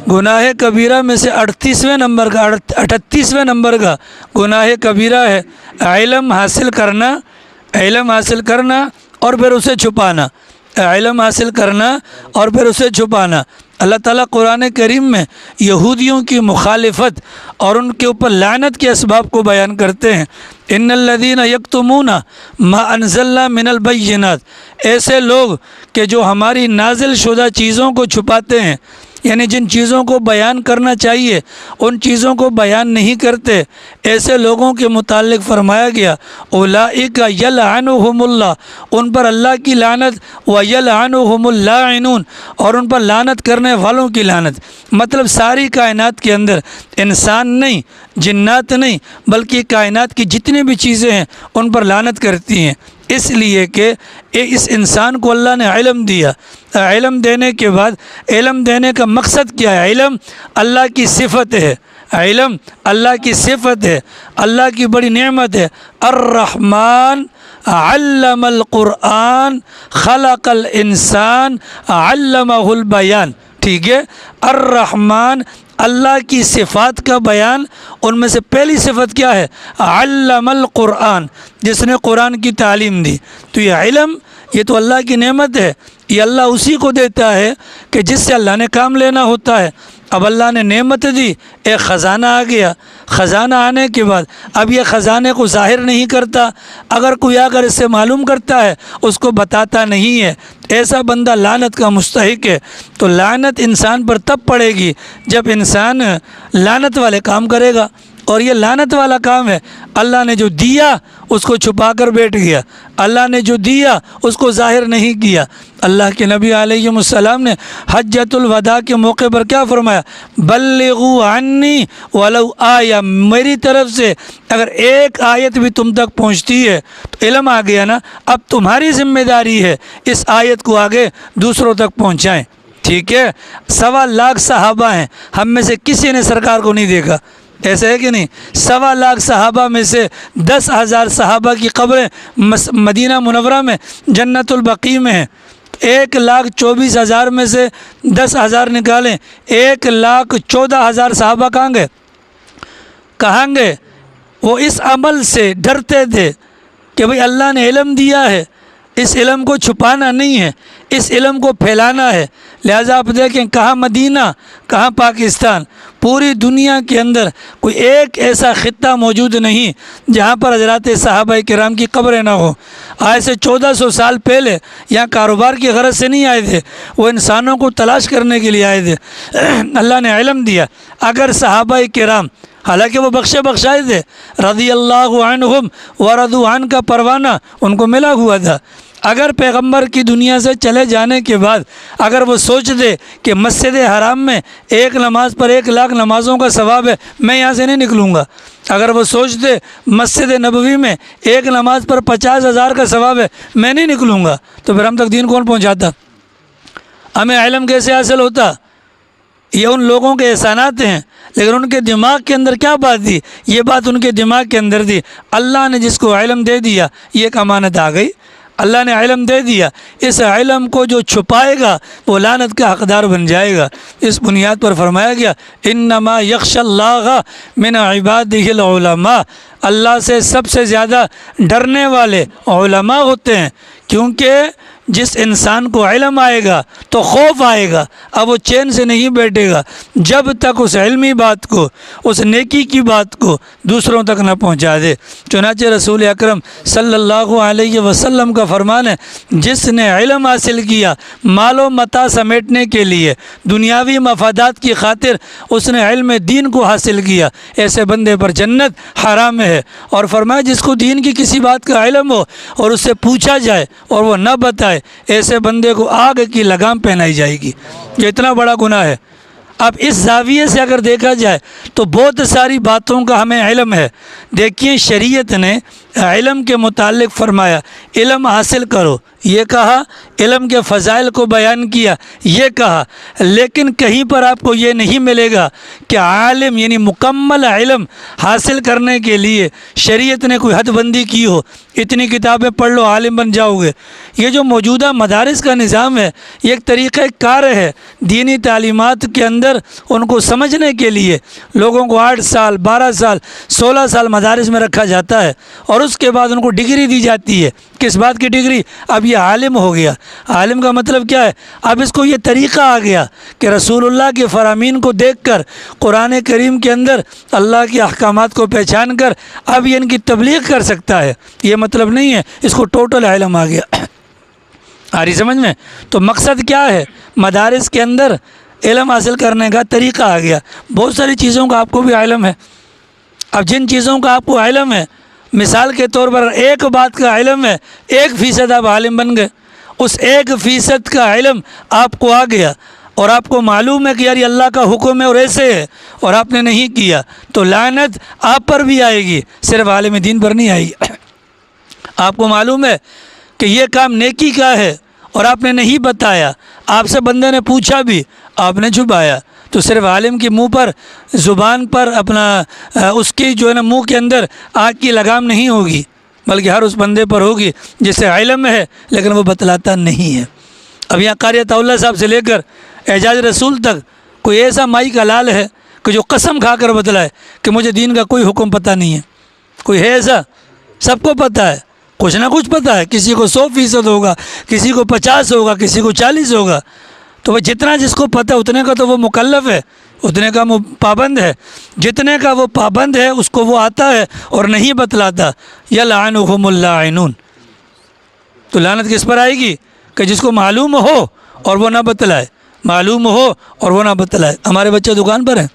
گناہ کبیرہ میں سے 38ویں نمبر کا گناہ کبیرہ ہے علم حاصل کرنا اور پھر اسے چھپانا، علم حاصل کرنا اور پھر اسے چھپانا۔ اللہ تعالیٰ قرآن کریم میں یہودیوں کی مخالفت اور ان کے اوپر لعنت کے اسباب کو بیان کرتے ہیں۔ ان الذین یکتمون ما انزلنا من البینات، ایسے لوگ کہ جو ہماری نازل شدہ چیزوں کو چھپاتے ہیں، یعنی جن چیزوں کو بیان کرنا چاہیے ان چیزوں کو بیان نہیں کرتے، ایسے لوگوں کے متعلق فرمایا گیا اولئک یلعنہم اللہ، ان پر اللہ کی لعنت، ویلعنہم اللاعنون، اور ان پر لعنت کرنے والوں کی لعنت۔ مطلب ساری کائنات کے اندر انسان نہیں، جنات نہیں، بلکہ کائنات کی جتنی بھی چیزیں ہیں ان پر لعنت کرتی ہیں، اس لیے کہ اس انسان کو اللہ نے علم دیا۔ علم دینے کے بعد علم دینے کا مقصد کیا ہے؟ علم اللہ کی صفت ہے، علم اللہ کی صفت ہے، اللہ کی بڑی نعمت ہے۔ الرحمن علم القرآن خلق الانسان علمہ البیان، ٹھیک ہے۔ الرحمن اللہ کی صفات کا بیان، ان میں سے پہلی صفت کیا ہے؟ علم القرآن، جس نے قرآن کی تعلیم دی۔ تو یہ علم، یہ تو اللہ کی نعمت ہے، یہ اللہ اسی کو دیتا ہے کہ جس سے اللہ نے کام لینا ہوتا ہے۔ اب اللہ نے نعمت دی، ایک خزانہ آ گیا، خزانہ آنے کے بعد اب یہ خزانے کو ظاہر نہیں کرتا، اگر کوئی اگر اس سے معلوم کرتا ہے اس کو بتاتا نہیں ہے، ایسا بندہ لعنت کا مستحق ہے۔ تو لعنت انسان پر تب پڑے گی جب انسان لعنت والے کام کرے گا، اور یہ لعنت والا کام ہے۔ اللہ نے جو دیا اس کو چھپا کر بیٹھ گیا، اللہ نے جو دیا اس کو ظاہر نہیں کیا۔ اللہ کے نبی علیہ السلام نے حجۃ الوداع کے موقع پر کیا فرمایا؟ بلغوا عنی ولو آیہ، میری طرف سے اگر ایک آیت بھی تم تک پہنچتی ہے تو علم آ گیا نا، اب تمہاری ذمہ داری ہے اس آیت کو آگے دوسروں تک پہنچائیں، ٹھیک ہے۔ 1.25 لاکھ صحابہ ہیں، ہم میں سے کسی نے سرکار کو نہیں دیکھا، ایسا ہے کہ نہیں؟ 1.25 لاکھ صحابہ میں سے 10,000 صحابہ کی قبریں مدینہ منورہ میں جنت البقیع میں ہیں۔ 1,24,000 میں سے 10,000 نکالیں، 1,14,000 صحابہ کہاں گئے؟ وہ اس عمل سے ڈرتے تھے کہ بھئی اللہ نے علم دیا ہے، اس علم کو چھپانا نہیں ہے، اس علم کو پھیلانا ہے۔ لہٰذا آپ دیکھیں کہاں مدینہ، کہاں پاکستان، پوری دنیا کے اندر کوئی ایک ایسا خطہ موجود نہیں جہاں پر حضرات صحابہ کرام کی قبریں نہ ہوں۔ آج سے 1400 سال پہلے یہاں کاروبار کی غرض سے نہیں آئے تھے، وہ انسانوں کو تلاش کرنے کے لیے آئے تھے۔ اللہ نے علم دیا۔ اگر صحابہ کرام، حالانکہ وہ بخشائے تھے، رضی اللہ عنہم ورضوا عنہ کا پروانہ ان کو ملا ہوا تھا، اگر پیغمبر کی دنیا سے چلے جانے کے بعد اگر وہ سوچتے کہ مسجد حرام میں ایک نماز پر 1 لاکھ نمازوں کا ثواب ہے، میں یہاں سے نہیں نکلوں گا، اگر وہ سوچتے مسجد نبوی میں ایک نماز پر 50,000 کا ثواب ہے، میں نہیں نکلوں گا، تو پھر ہم تک دین کون پہنچاتا؟ ہمیں علم کیسے حاصل ہوتا؟ یہ ان لوگوں کے احسانات ہیں، لیکن ان کے دماغ کے اندر کیا بات تھی؟ یہ بات ان کے دماغ کے اندر تھی۔ اللہ نے جس کو علم دے دیا، یہ ایک امانت آ گئی، اللہ نے علم دے دیا، اس علم کو جو چھپائے گا وہ لعنت کا حقدار بن جائے گا۔ اس بنیاد پر فرمایا گیا انما یخشی اللہ من عبادہ العلماء، اللہ سے سب سے زیادہ ڈرنے والے علماء ہوتے ہیں، کیونکہ جس انسان کو علم آئے گا تو خوف آئے گا، اب وہ چین سے نہیں بیٹھے گا جب تک اس علمی بات کو، اس نیکی کی بات کو دوسروں تک نہ پہنچا دے۔ چنانچہ رسول اکرم صلی اللہ علیہ وسلم کا فرمان ہے جس نے علم حاصل کیا مال و متاع سمیٹنے کے لیے، دنیاوی مفادات کی خاطر اس نے علم دین کو حاصل کیا، ایسے بندے پر جنت حرام ہے۔ اور فرمایا جس کو دین کی کسی بات کا علم ہو اور اس سے پوچھا جائے اور وہ نہ بتائے، ایسے بندے کو آگ کی لگام پہنائی جائے گی۔ یہ اتنا بڑا گناہ ہے۔ اب اس زاویے سے اگر دیکھا جائے تو بہت ساری باتوں کا ہمیں علم ہے۔ دیکھیے شریعت نے علم کے متعلق فرمایا علم حاصل کرو، یہ کہا، علم کے فضائل کو بیان کیا یہ کہا، لیکن کہیں پر آپ کو یہ نہیں ملے گا کہ عالم یعنی مکمل علم حاصل کرنے کے لیے شریعت نے کوئی حد بندی کی ہو، اتنی کتابیں پڑھ لو عالم بن جاؤ گے۔ یہ جو موجودہ مدارس کا نظام ہے یہ ایک طریقہ کار ہے دینی تعلیمات کے اندر ان کو سمجھنے کے لیے لوگوں کو 8 سال 12 سال 16 سال مدارس میں رکھا جاتا ہے اور اس کے بعد ان کو ڈگری دی جاتی ہے۔ کس بات کی ڈگری؟ اب یہ عالم ہو گیا۔ عالم کا مطلب کیا ہے؟ اب اس کو یہ طریقہ آ گیا کہ رسول اللہ کے فرامین کو دیکھ کر قرآن کریم کے اندر اللہ کے احکامات کو پہچان کر اب یہ ان کی تبلیغ کر سکتا ہے۔ یہ مطلب نہیں ہے اس کو ٹوٹل علم آ گیا۔ آ رہی سمجھ میں؟ تو مقصد کیا ہے؟ مدارس کے اندر علم حاصل کرنے کا طریقہ آ گیا۔ بہت ساری چیزوں کا آپ کو بھی علم ہے۔ اب جن چیزوں کا آپ کو علم ہے، مثال کے طور پر ایک بات کا علم ہے، 1% آپ عالم بن گئے، اس 1% کا علم آپ کو آ گیا اور آپ کو معلوم ہے کہ یار یہ اللہ کا حکم ہے اور ایسے ہے اور آپ نے نہیں کیا تو لعنت آپ پر بھی آئے گی، صرف عالم دین پر نہیں آئے گی۔ آپ کو معلوم ہے کہ یہ کام نیکی کا ہے اور آپ نے نہیں بتایا، آپ سے بندے نے پوچھا بھی آپ نے چھپایا، تو صرف عالم کی منہ پر زبان پر اپنا اس کی جو ہے نا منہ کے اندر آگ کی لگام نہیں ہوگی، بلکہ ہر اس بندے پر ہوگی جسے علم ہے لیکن وہ بتلاتا نہیں ہے۔ اب یہاں قاری عطا اللہ صاحب سے لے کر اعجاز رسول تک کوئی ایسا مائی کا لال ہے کہ جو قسم کھا کر بتلائے کہ مجھے دین کا کوئی حکم پتہ نہیں ہے؟ کوئی ہے ایسا؟ سب کو پتہ ہے، کچھ نہ کچھ پتہ ہے، کسی کو 100% ہوگا، کسی کو 50 ہوگا، کسی کو 40 ہوگا۔ تو وہ جتنا جس کو پتہ اتنے کا تو وہ مکلف ہے، اتنے کا وہ پابند ہے، جتنے کا وہ پابند ہے اس کو وہ آتا ہے اور نہیں بتلاتا۔ یلعنہم اللاعنون۔ تو لعنت کس پر آئے گی؟ کہ جس کو معلوم ہو اور وہ نہ بتلائے، معلوم ہو اور وہ نہ بتلائے۔ ہمارے بچے دکان پر ہیں،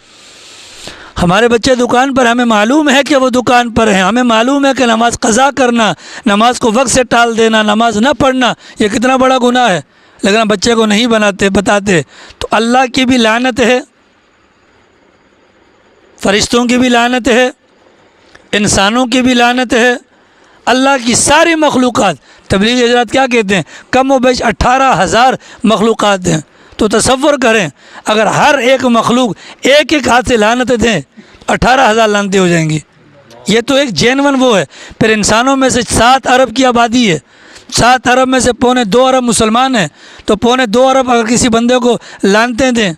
ہمارے بچے دکان پر، ہمیں معلوم ہے کہ وہ دکان پر ہیں، ہمیں معلوم ہے کہ نماز قضا کرنا، نماز کو وقت سے ٹال دینا، نماز نہ پڑھنا یہ کتنا بڑا گناہ ہے، لیکن ہم بچے کو نہیں بتاتے۔ تو اللہ کی بھی لعنت ہے، فرشتوں کی بھی لعنت ہے، انسانوں کی بھی لعنت ہے، اللہ کی ساری مخلوقات۔ تبلیغی حضرات کیا کہتے ہیں؟ کم و بیش 18,000 مخلوقات ہیں۔ تو تصور کریں اگر ہر ایک مخلوق ایک ایک ہاتھ سے لعنت دیں، 18,000 لعنتیں ہو جائیں گی۔ یہ تو ایک جینون وہ ہے۔ پھر انسانوں میں سے 7 ارب کی آبادی ہے، 7 ارب میں سے 2.25 ارب مسلمان ہیں، تو 2.25 ارب اگر کسی بندے کو لعنتیں دیں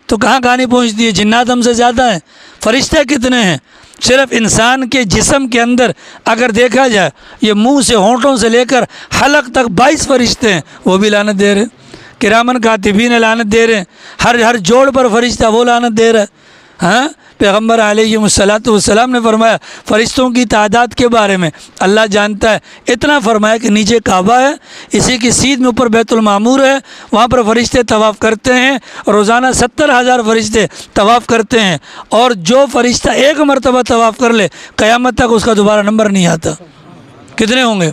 تو کہاں کہانی پہنچتی ہے؟ جنات ہم سے زیادہ ہیں، فرشتے کتنے ہیں؟ صرف انسان کے جسم کے اندر اگر دیکھا جائے یہ منہ سے ہونٹوں سے لے کر حلق تک 22 فرشتے ہیں، وہ بھی لعنت دے رہے ہیں، کرامن کاتبین لعنت دے رہے ہیں، ہر جوڑ پر فرشتہ وہ لعنت دے رہا ہے۔ ہاں، پیغمبر علیہ السلام نے فرمایا فرشتوں کی تعداد کے بارے میں اللہ جانتا ہے، اتنا فرمایا کہ نیچے کعبہ ہے، اسی کی سیدھ میں اوپر بیت المعمور ہے، وہاں پر فرشتے طواف کرتے ہیں، روزانہ 70,000 فرشتے طواف کرتے ہیں، اور جو فرشتہ ایک مرتبہ طواف کر لے قیامت تک اس کا دوبارہ نمبر نہیں آتا۔ کتنے ہوں گے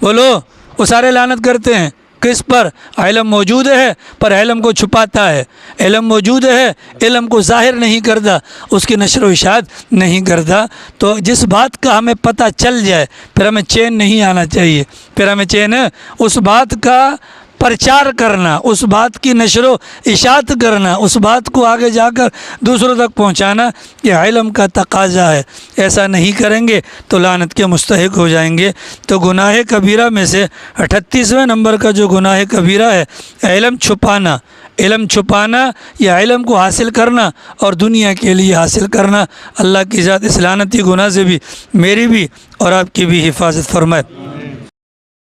بولو؟ وہ سارے لعنت کرتے ہیں۔ کس پر؟ علم موجود ہے پر علم کو چھپاتا ہے، علم موجود ہے علم کو ظاہر نہیں کرتا، اس کی نشر و اشاعت نہیں کرتا۔ تو جس بات کا ہمیں پتہ چل جائے پھر ہمیں چین نہیں آنا چاہیے، پھر ہمیں چین اس بات کا پرچار کرنا، اس بات کی نشر و اشاعت کرنا، اس بات کو آگے جا کر دوسروں تک پہنچانا، یہ علم کا تقاضا ہے۔ ایسا نہیں کریں گے تو لعنت کے مستحق ہو جائیں گے۔ تو گناہ کبیرہ میں سے 38ویں نمبر کا جو گناہ کبیرہ ہے علم چھپانا، علم چھپانا یا علم کو حاصل کرنا اور دنیا کے لیے حاصل کرنا۔ اللہ کی ذات اس لعنتی گناہ سے بھی میری بھی اور آپ کی بھی حفاظت فرمائے۔